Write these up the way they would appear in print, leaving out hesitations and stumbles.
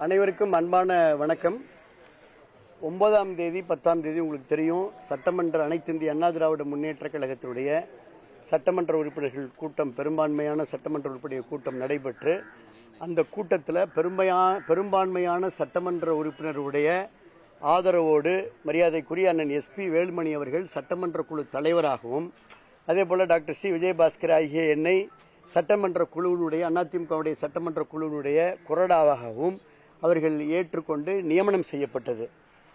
அனைவருக்கும் அன்பான வணக்கம். 9ஆம் தேதி 10ஆம் தேதி உங்களுக்கு தெரியும், சட்டமன்ற அனைத்து இந்திய அண்ணா திராவிட முன்னேற்ற கழகத்தினுடைய சட்டமன்ற உறுப்பினர்கள் கூட்டம், பெரும்பான்மையான சட்டமன்ற உறுப்பினர் கூட்டம் நடைபெற்று, அந்த கூட்டத்தில் பெரும்பான்மையான சட்டமன்ற உறுப்பினருடைய ஆதரவோடு மரியாதைக்குரிய அண்ணன் எஸ்பி வேலுமணி அவர்கள் சட்டமன்ற குழு தலைவராகவும், அதேபோல டாக்டர் சி விஜயபாஸ்கர் ஆகிய என்னை சட்டமன்ற குழுவினுடைய அதிமுகவுடைய சட்டமன்ற குழுவினுடைய கொறடாவாகவும் அவர்கள் ஏற்றுக்கொண்டு நியமனம் செய்யப்பட்டது.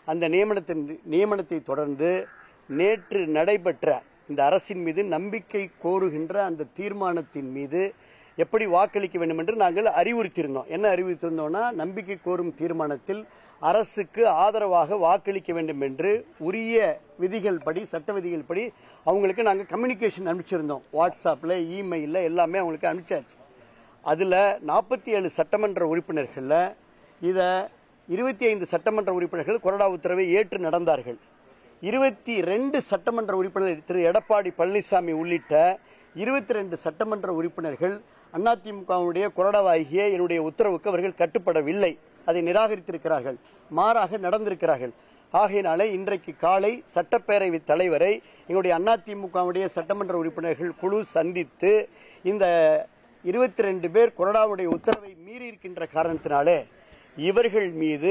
அந்த நியமனத்தை தொடர்ந்து நேற்று நடைபெற்ற இந்த அரசின் மீது நம்பிக்கை கோருகின்ற அந்த தீர்மானத்தின் மீது எப்படி வாக்களிக்க வேண்டும் என்று நாங்கள் அறிவுறுத்தியிருந்தோம். என்ன அறிவுறுத்தியிருந்தோம்னா, நம்பிக்கை கோரும் தீர்மானத்தில் அரசுக்கு ஆதரவாக வாக்களிக்க வேண்டும் என்று உரிய விதிகள் படி, சட்ட விதிகள் படி அவங்களுக்கு நாங்கள் கம்யூனிகேஷன் அனுப்பிச்சிருந்தோம். வாட்ஸ்அப்பில், இமெயிலில் எல்லாமே அவங்களுக்கு அனுப்பிச்சாச்சு. அதில் 47 சட்டமன்ற உறுப்பினர்களில் இதை 25 சட்டமன்ற உறுப்பினர்கள் கொறடா உத்தரவை ஏற்று நடந்தார்கள். 22 சட்டமன்ற உறுப்பினர்கள் திரு எடப்பாடி பழனிசாமி உள்ளிட்ட 22 சட்டமன்ற உறுப்பினர்கள் அதிமுகவுடைய கொறடாவாகிய என்னுடைய உத்தரவுக்கு அவர்கள் கட்டுப்படவில்லை, அதை நிராகரித்திருக்கிறார்கள், மாறாக நடந்திருக்கிறார்கள். ஆகையினாலே இன்றைக்கு காலை சட்டப்பேரவை தலைவரை எங்களுடைய அதிமுகவுடைய சட்டமன்ற உறுப்பினர்கள் குழு சந்தித்து, இந்த 22 பேர் கொறடாவுடைய உத்தரவை மீறி இருக்கின்ற காரணத்தினாலே இவர்கள் மீது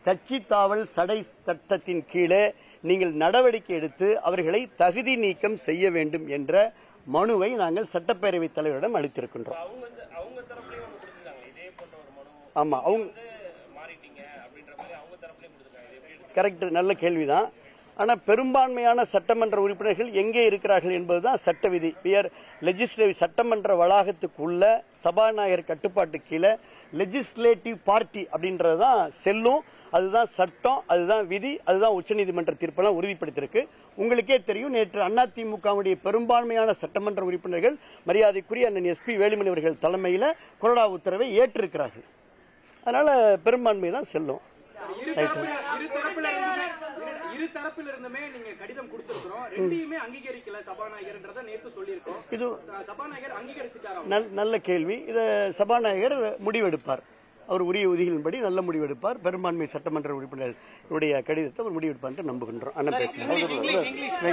கட்சி தாவல் சடை சட்டத்தின் கீழே நீங்கள் நடவடிக்கை எடுத்து அவர்களை தகுதி நீக்கம் செய்ய வேண்டும் என்ற மனுவை நாங்கள் சட்டப்பேரவை தலைவரிடம் அளித்திருக்கின்றோம். ஆமா, அவங்க கரெக்ட், நல்ல கேள்விதான். ஆனா பெரும்பான்மையான சட்டமன்ற உறுப்பினர்கள் எங்கே இருக்கிறார்கள் என்பதுதான் சட்ட விதி. லெஜிஸ்லேட்டிவ் சட்டமன்ற வளாகத்துக்குள்ள சபாநாயகர் கட்டுப்பாட்டு கீழே லெஜிஸ்லேட்டிவ் பார்ட்டி அப்படின்றதுதான் செல்லும். அதுதான் சட்டம், அதுதான் விதி, அதுதான் உச்சநீதிமன்ற தீர்ப்பெல்லாம் உறுதிப்படுத்தியிருக்கு. உங்களுக்கே தெரியும், நேற்று அதிமுகவுடைய பெரும்பான்மையான சட்டமன்ற உறுப்பினர்கள் மரியாதைக்குரிய அண்ணன் எஸ்பி வேலுமணி அவர்கள் தலைமையில் கொறடா உத்தரவை ஏற்றிருக்கிறார்கள். அதனால பெரும்பான்மை தான் செல்லும். இரு தரப்பில் இருந்துமே நீங்க கடிதம் கொடுத்திருக்கிறோம், ரெண்டையுமே அங்கீகரிக்கல சபாநாயகர்ன்றத நேத்து சொல்லியிருக்கோம். இது சபாநாயகர் அங்கீகரிச்சுட்டாரா? நல்ல கேள்வி. இத சபாநாயகர் முடிவெடுப்பார். அவர் உரிய விதிகளின்படி நல்ல முடிவெடுப்பார். பெரும்பான்மை சட்டமன்ற உறுப்பினர்களுடைய கடிதத்தை அவர் முடிவெடுப்பார் என்று நம்புகின்றோம்.